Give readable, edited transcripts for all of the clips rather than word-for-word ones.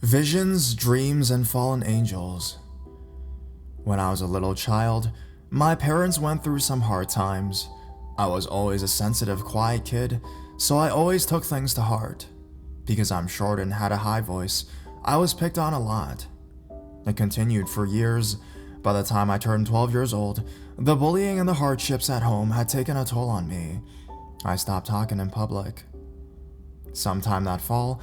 Visions, dreams, and fallen angels. When I was a little child, my parents went through some hard times. I was always a sensitive, quiet kid, so I always took things to heart. Because I'm short and had a high voice, I was picked on a lot. It continued for years. By the time I turned 12 years old, the bullying and the hardships at home had taken a toll on me. I stopped talking in public. Sometime that fall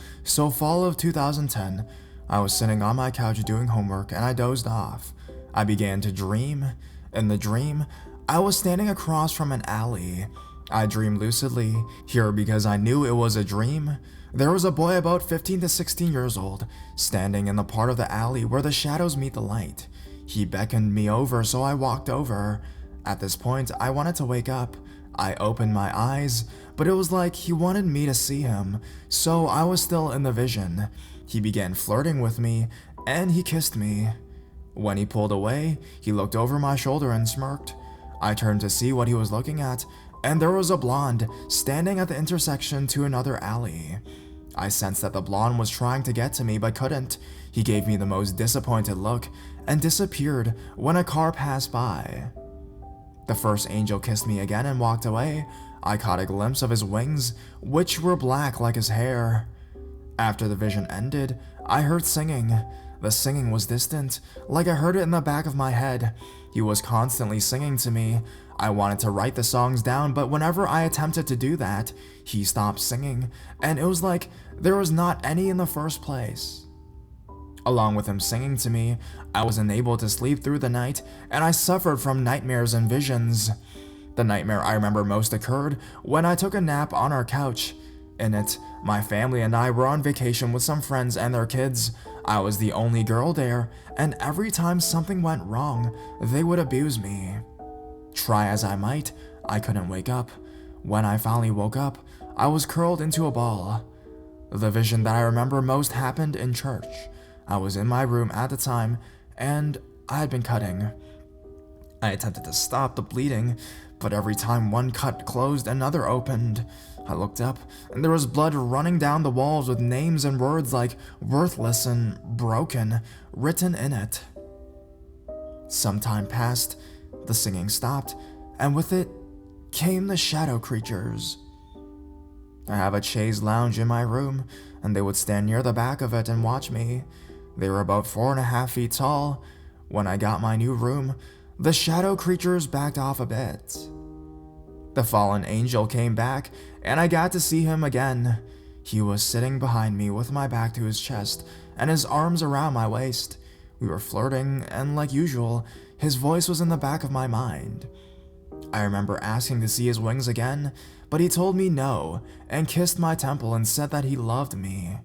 of 2010, I was sitting on my couch doing homework and I dozed off. I began to dream. In the dream, I was standing across from an alley. I dreamed lucidly, here because I knew it was a dream. There was a boy about 15 to 16 years old, standing in the part of the alley where the shadows meet the light. He beckoned me over, so I walked over. At this point, I wanted to wake up. I opened my eyes, but it was like he wanted me to see him, so I was still in the vision. He began flirting with me, and he kissed me. When he pulled away, he looked over my shoulder and smirked. I turned to see what he was looking at, and there was a blonde standing at the intersection to another alley. I sensed that the blonde was trying to get to me but couldn't. He gave me the most disappointed look and disappeared when a car passed by. The first angel kissed me again and walked away. I caught a glimpse of his wings, which were black like his hair. After the vision ended, I heard singing. The singing was distant, like I heard it in the back of my head. He was constantly singing to me. I wanted to write the songs down, but whenever I attempted to do that, he stopped singing, and it was like there was not any in the first place. Along with him singing to me, I was unable to sleep through the night, and I suffered from nightmares and visions. The nightmare I remember most occurred when I took a nap on our couch. In it, my family and I were on vacation with some friends and their kids. I was the only girl there, and every time something went wrong, they would abuse me. Try as I might, I couldn't wake up. When I finally woke up, I was curled into a ball. The vision that I remember most happened in church. I was in my room at the time, and I had been cutting. I attempted to stop the bleeding, but every time one cut closed, another opened. I looked up, and there was blood running down the walls with names and words like worthless and broken written in it. Some time passed, the singing stopped, and with it came the shadow creatures. I have a chaise lounge in my room, and they would stand near the back of it and watch me. They were about 4.5 feet tall. When I got my new room, the shadow creatures backed off a bit. The fallen angel came back, and I got to see him again. He was sitting behind me with my back to his chest and his arms around my waist. We were flirting, and like usual, his voice was in the back of my mind. I remember asking to see his wings again, but he told me no and kissed my temple and said that he loved me.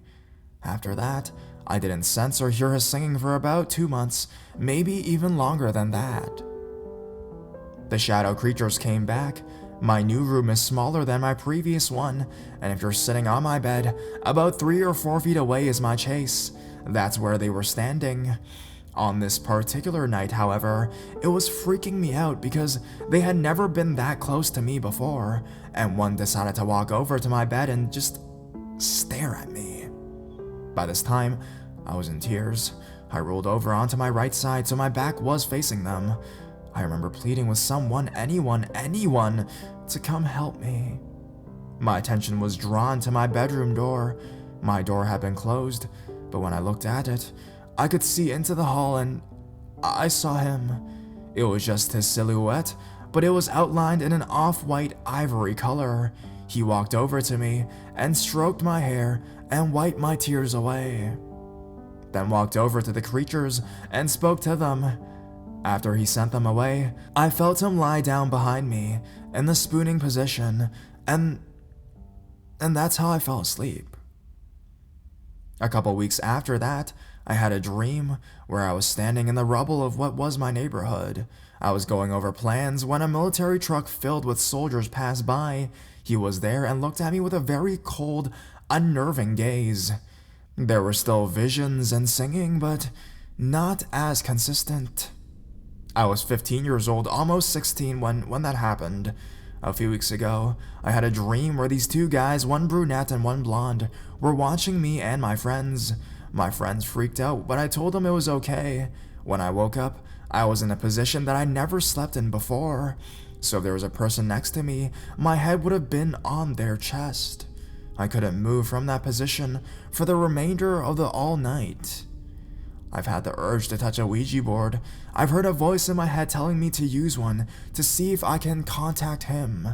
After that, I didn't sense or hear his singing for about 2 months, maybe even longer than that. The shadow creatures came back. My new room is smaller than my previous one, and if you're sitting on my bed, about 3 or 4 feet away is my chaise. That's where they were standing. On this particular night, however, it was freaking me out because they had never been that close to me before, and one decided to walk over to my bed and just stare at me. By this time, I was in tears. I rolled over onto my right side so my back was facing them. I remember pleading with someone, anyone, to come help me. My attention was drawn to my bedroom door. My door had been closed, but when I looked at it, I could see into the hall and I saw him. It was just his silhouette, but it was outlined in an off-white ivory color. He walked over to me and stroked my hair and wiped my tears away. Then walked over to the creatures and spoke to them. After he sent them away, I felt him lie down behind me in the spooning position, and that's how I fell asleep. A couple weeks after that, I had a dream where I was standing in the rubble of what was my neighborhood. I was going over plans when a military truck filled with soldiers passed by. He was there and looked at me with a very cold, unnerving gaze. There were still visions and singing, but not as consistent. I was 15 years old, almost 16 when that happened. A few weeks ago, I had a dream where these two guys, one brunette and one blonde, were watching me and my friends. My friends freaked out, but I told them it was okay. When I woke up, I was in a position that I never slept in before. So if there was a person next to me, my head would have been on their chest. I couldn't move from that position for the remainder of the all night. I've had the urge to touch a Ouija board. I've heard a voice in my head telling me to use one to see if I can contact him.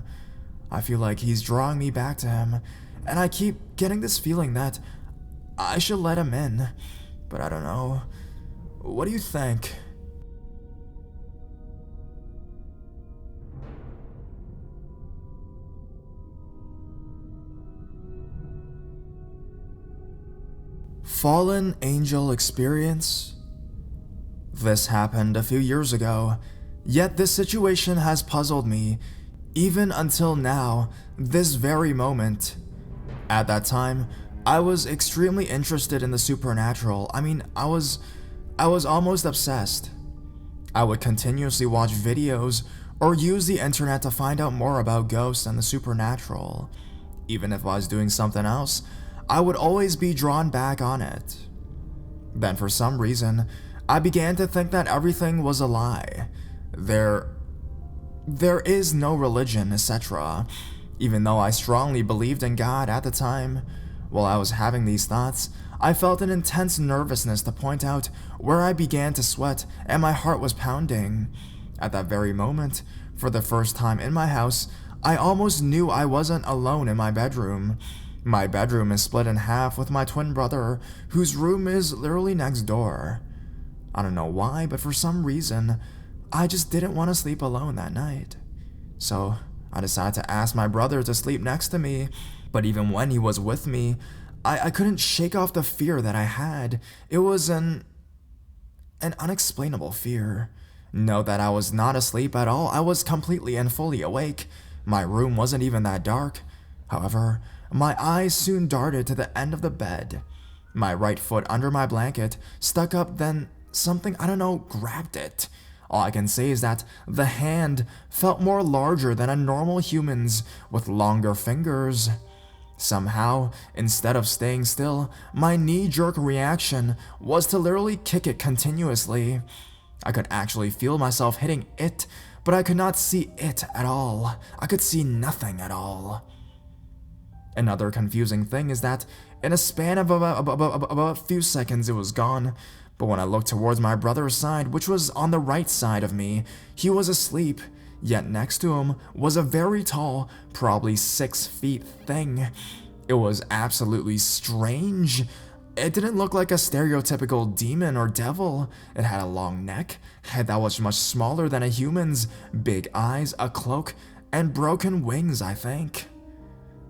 I feel like he's drawing me back to him, and I keep getting this feeling that I should let him in, but I don't know. What do you think? Fallen angel experience? This happened a few years ago, yet this situation has puzzled me even until now, this very moment. At that time, I was extremely interested in the supernatural. I was almost obsessed. I would continuously watch videos or use the internet to find out more about ghosts and the supernatural. Even if I was doing something else, I would always be drawn back on it. Then for some reason, I began to think that everything was a lie. There is no religion, etc. Even though I strongly believed in God at the time. While I was having these thoughts, I felt an intense nervousness to point out where I began to sweat and my heart was pounding. At that very moment, for the first time in my house, I almost knew I wasn't alone in my bedroom. My bedroom is split in half with my twin brother, whose room is literally next door. I don't know why, but for some reason, I just didn't want to sleep alone that night. So I decided to ask my brother to sleep next to me, but even when he was with me, I couldn't shake off the fear that I had. It was an unexplainable fear. Note that I was not asleep at all. I was completely and fully awake. My room wasn't even that dark. However, my eyes soon darted to the end of the bed. My right foot under my blanket stuck up, then something, grabbed it. All I can say is that the hand felt more larger than a normal human's, with longer fingers. Somehow, instead of staying still, my knee-jerk reaction was to literally kick it continuously. I could actually feel myself hitting it, but I could not see it at all. I could see nothing at all. Another confusing thing is that in a span of about a few seconds it was gone, but when I looked towards my brother's side, which was on the right side of me, he was asleep, yet next to him was a very tall, probably 6 feet thing. It was absolutely strange. It didn't look like a stereotypical demon or devil. It had a long neck, head that was much smaller than a human's, big eyes, a cloak, and broken wings, I think.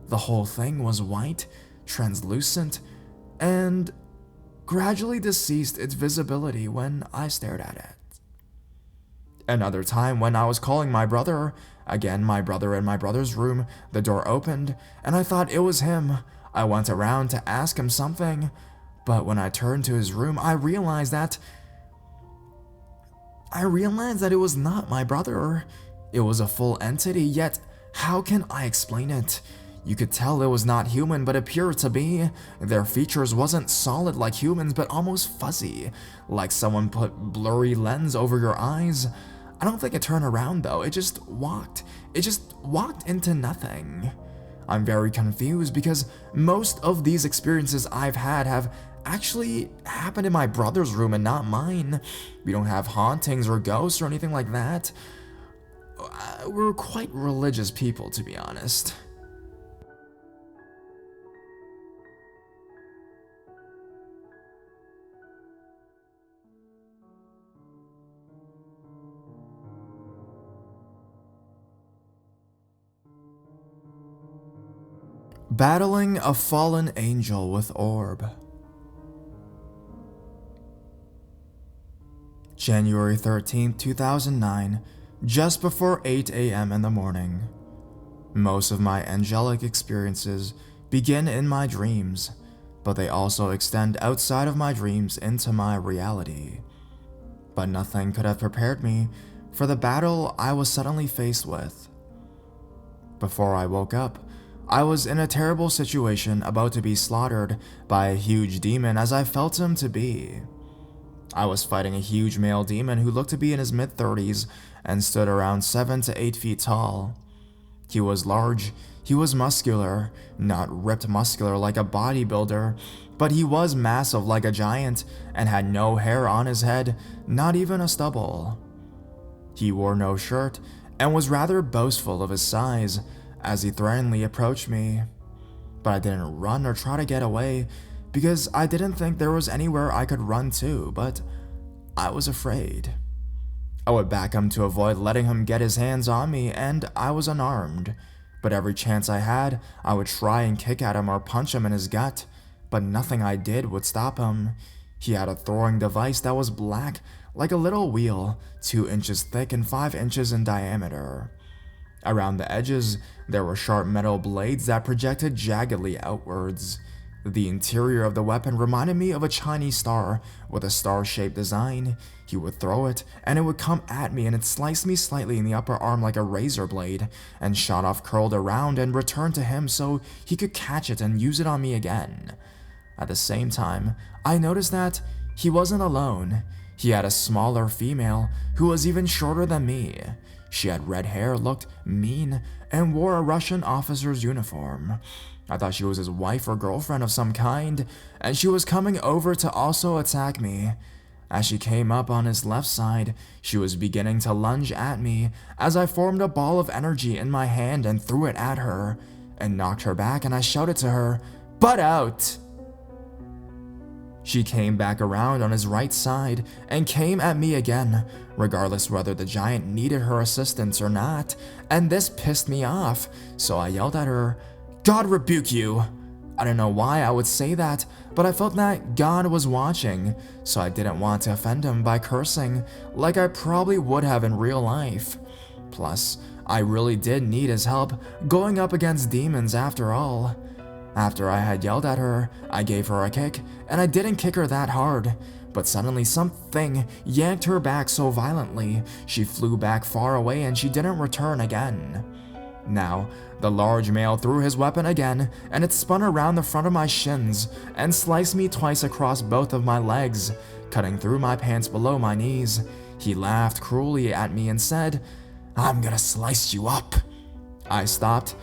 The whole thing was white, translucent, and gradually deceased its visibility when I stared at it. Another time when I was calling my brother, again my brother in my brother's room, the door opened, and I thought it was him. I went around to ask him something, but when I turned to his room, I realized that it was not my brother. It was a full entity, yet how can I explain it? You could tell it was not human, but appeared to be. Their features wasn't solid like humans, but almost fuzzy, like someone put blurry lens over your eyes. I don't think it turned around though, it just walked into nothing. I'm very confused because most of these experiences I've had have actually happened in my brother's room and not mine. We don't have hauntings or ghosts or anything like that. We're quite religious people, to be honest. Battling a fallen angel with orb. January 13th, 2009, just before 8 a.m. in the morning. Most of my angelic experiences begin in my dreams, but they also extend outside of my dreams into my reality. But nothing could have prepared me for the battle I was suddenly faced with. Before I woke up, I was in a terrible situation, about to be slaughtered by a huge demon as I felt him to be. I was fighting a huge male demon who looked to be in his mid-30s and stood around 7 to 8 feet tall. He was large, he was muscular, not ripped muscular like a bodybuilder, but he was massive like a giant and had no hair on his head, not even a stubble. He wore no shirt and was rather boastful of his size as he threateningly approached me. But I didn't run or try to get away because I didn't think there was anywhere I could run to, but I was afraid. I would back him to avoid letting him get his hands on me, and I was unarmed. But every chance I had, I would try and kick at him or punch him in his gut, but nothing I did would stop him. He had a throwing device that was black, like a little wheel, 2 inches thick and 5 inches in diameter. Around the edges, there were sharp metal blades that projected jaggedly outwards. The interior of the weapon reminded me of a Chinese star with a star-shaped design. He would throw it, and it would come at me, and it sliced me slightly in the upper arm like a razor blade, and shot off curled around and returned to him so he could catch it and use it on me again. At the same time, I noticed that he wasn't alone. He had a smaller female who was even shorter than me. She had red hair, looked mean, and wore a Russian officer's uniform. I thought she was his wife or girlfriend of some kind, and she was coming over to also attack me. As she came up on his left side, she was beginning to lunge at me as I formed a ball of energy in my hand and threw it at her, and knocked her back, and I shouted to her, "Butt out!" She came back around on his right side and came at me again, regardless whether the giant needed her assistance or not, and this pissed me off, so I yelled at her, "God rebuke you!" I don't know why I would say that, but I felt that God was watching, so I didn't want to offend him by cursing like I probably would have in real life. Plus, I really did need his help going up against demons after all. After I had yelled at her, I gave her a kick, and I didn't kick her that hard, but suddenly something yanked her back so violently, she flew back far away and she didn't return again. Now, the large male threw his weapon again, and it spun around the front of my shins and sliced me twice across both of my legs, cutting through my pants below my knees. He laughed cruelly at me and said, "I'm gonna slice you up." I stopped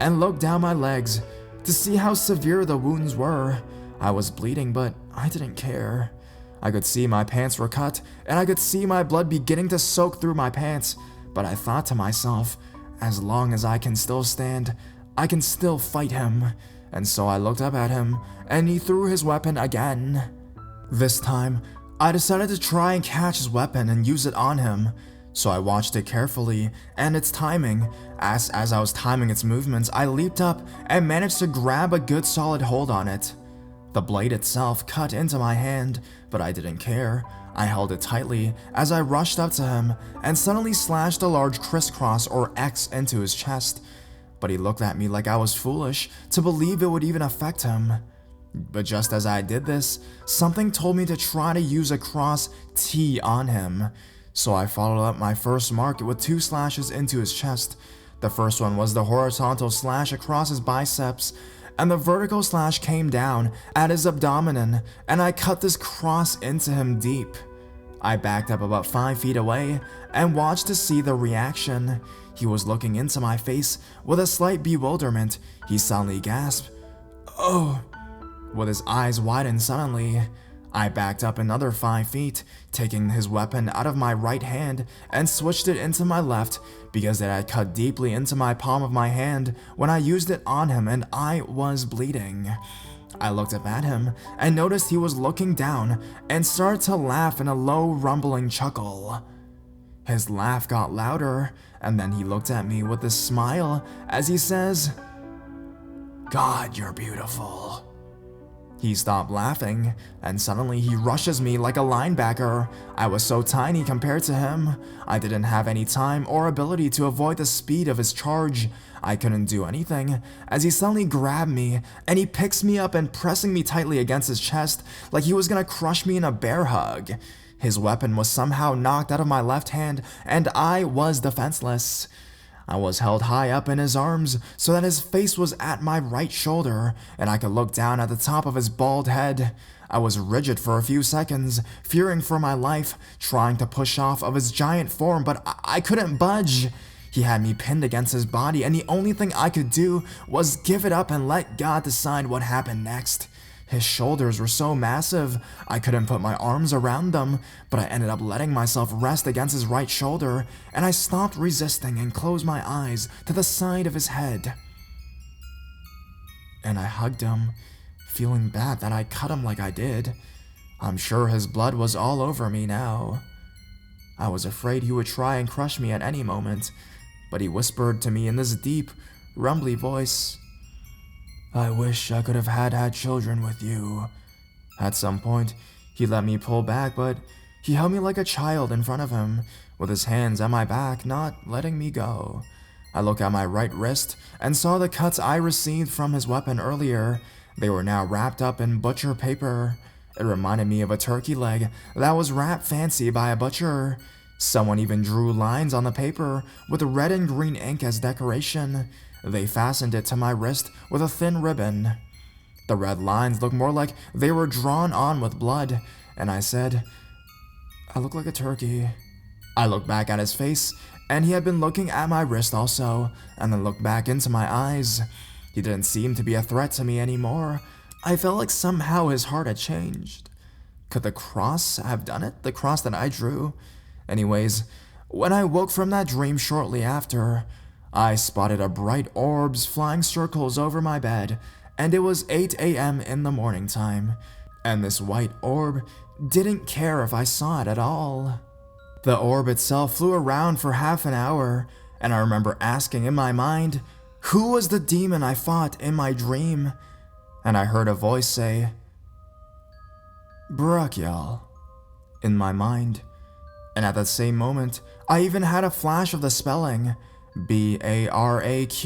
and looked down my legs to see how severe the wounds were. I was bleeding, but I didn't care. I could see my pants were cut, and I could see my blood beginning to soak through my pants, but I thought to myself, as long as I can still stand, I can still fight him. And so I looked up at him, and he threw his weapon again. This time, I decided to try and catch his weapon and use it on him. So I watched it carefully, and its timing. As I was timing its movements, I leaped up and managed to grab a good solid hold on it. The blade itself cut into my hand, but I didn't care. I held it tightly as I rushed up to him and suddenly slashed a large crisscross or X into his chest. But he looked at me like I was foolish to believe it would even affect him. But just as I did this, something told me to try to use a cross T on him. So I followed up my first mark with 2 slashes into his chest. The first one was the horizontal slash across his biceps, and the vertical slash came down at his abdomen, and I cut this cross into him deep. I backed up about 5 feet away and watched to see the reaction. He was looking into my face with a slight bewilderment. He suddenly gasped, "Oh," with his eyes widened suddenly. I backed up another 5 feet, taking his weapon out of my right hand and switched it into my left because it had cut deeply into my palm of my hand when I used it on him and I was bleeding. I looked up at him and noticed he was looking down and started to laugh in a low rumbling chuckle. His laugh got louder, and then he looked at me with a smile as he says, "God, you're beautiful." He stopped laughing, and suddenly he rushes me like a linebacker. I was so tiny compared to him. I didn't have any time or ability to avoid the speed of his charge. I couldn't do anything, as he suddenly grabbed me, and he picks me up and pressing me tightly against his chest like he was gonna crush me in a bear hug. His weapon was somehow knocked out of my left hand, and I was defenseless. I was held high up in his arms so that his face was at my right shoulder and I could look down at the top of his bald head. I was rigid for a few seconds, fearing for my life, trying to push off of his giant form, but I couldn't budge. He had me pinned against his body, and the only thing I could do was give it up and let God decide what happened next. His shoulders were so massive, I couldn't put my arms around them, but I ended up letting myself rest against his right shoulder, and I stopped resisting and closed my eyes to the side of his head. And I hugged him, feeling bad that I cut him like I did. I'm sure his blood was all over me now. I was afraid he would try and crush me at any moment, but he whispered to me in this deep, rumbly voice, "I wish I could have had children with you." At some point, he let me pull back, but he held me like a child in front of him, with his hands at my back, not letting me go. I looked at my right wrist and saw the cuts I received from his weapon earlier. They were now wrapped up in butcher paper. It reminded me of a turkey leg that was wrapped fancy by a butcher. Someone even drew lines on the paper with red and green ink as decoration. They fastened it to my wrist with a thin ribbon. The red lines looked more like they were drawn on with blood, and I said, "I look like a turkey." I looked back at his face, and he had been looking at my wrist also, and then looked back into my eyes. He didn't seem to be a threat to me anymore. I felt like somehow his heart had changed. Could the cross have done it? The cross that I drew? Anyways, when I woke from that dream shortly after, I spotted a bright orbs flying circles over my bed, and it was 8 a.m. in the morning time, and this white orb didn't care if I saw it at all. The orb itself flew around for half an hour, and I remember asking in my mind, who was the demon I fought in my dream? And I heard a voice say, "Brachial," in my mind. And at that same moment, I even had a flash of the spelling, Baraqyal.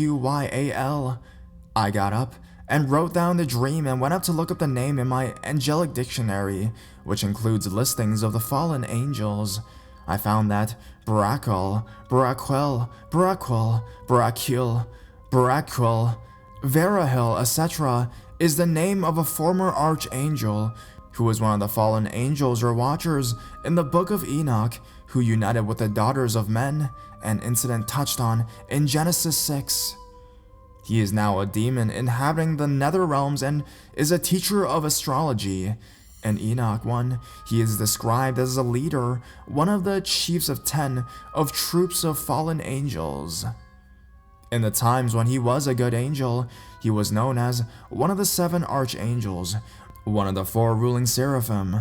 I got up and wrote down the dream and went up to look up the name in my angelic dictionary, which includes listings of the fallen angels. I found that Brachial, Braquel, Braquel, Brachial, Braquel, Verahil, etc. is the name of a former archangel who was one of the fallen angels or watchers in the Book of Enoch, who united with the daughters of men, an incident touched on in Genesis 6. He is now a demon inhabiting the nether realms and is a teacher of astrology. In Enoch 1, he is described as a leader, one of the chiefs of 10 of troops of fallen angels. In the times when he was a good angel, he was known as one of the 7 archangels, one of the 4 ruling seraphim.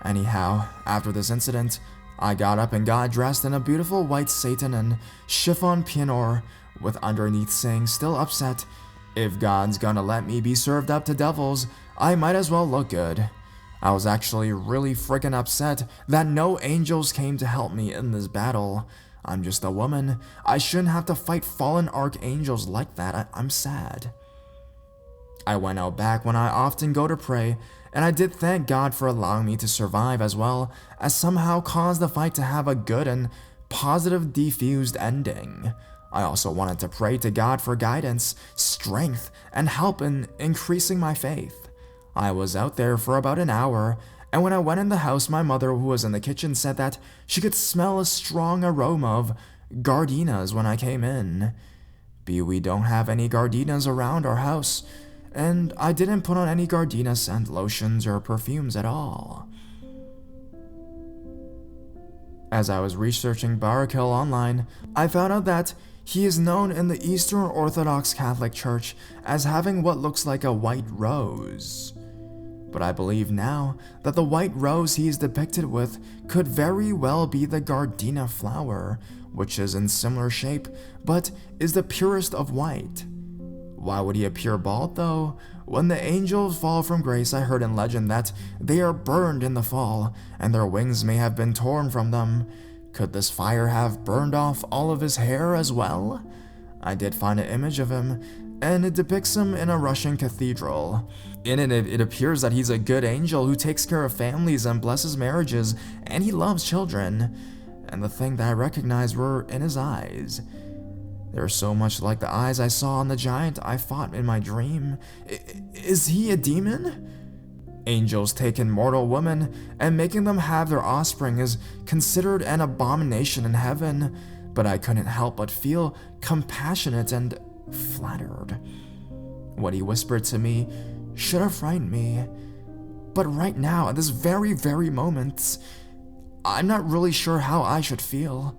Anyhow, after this incident, I got up and got dressed in a beautiful white satin and chiffon peignoir, with underneath saying, still upset, "If God's gonna let me be served up to devils, I might as well look good." I was actually really freaking upset that no angels came to help me in this battle. I'm just a woman. I shouldn't have to fight fallen archangels like that. I'm sad. I went out back when I often go to pray, and I did thank God for allowing me to survive as well as somehow cause the fight to have a good and positive diffused ending. I also wanted to pray to God for guidance, strength, and help in increasing my faith. I was out there for about an hour, and when I went in the house, my mother, who was in the kitchen, said that she could smell a strong aroma of gardenias when I came in. We don't have any gardenias around our house, and I didn't put on any gardenia scent lotions or perfumes at all. As I was researching Barachel online, I found out that he is known in the Eastern Orthodox Catholic Church as having what looks like a white rose. But I believe now that the white rose he is depicted with could very well be the gardenia flower, which is in similar shape, but is the purest of white. Why would he appear bald though? When the angels fall from grace, I heard in legend that they are burned in the fall, and their wings may have been torn from them. Could this fire have burned off all of his hair as well? I did find an image of him, and it depicts him in a Russian cathedral. In it appears that he's a good angel who takes care of families and blesses marriages, and he loves children. And the thing that I recognized were in his eyes. They're so much like the eyes I saw on the giant I fought in my dream. Is he a demon? Angels taking mortal women and making them have their offspring is considered an abomination in heaven, but I couldn't help but feel compassionate and flattered. What he whispered to me should have frightened me, but right now, at this very moment, I'm not really sure how I should feel.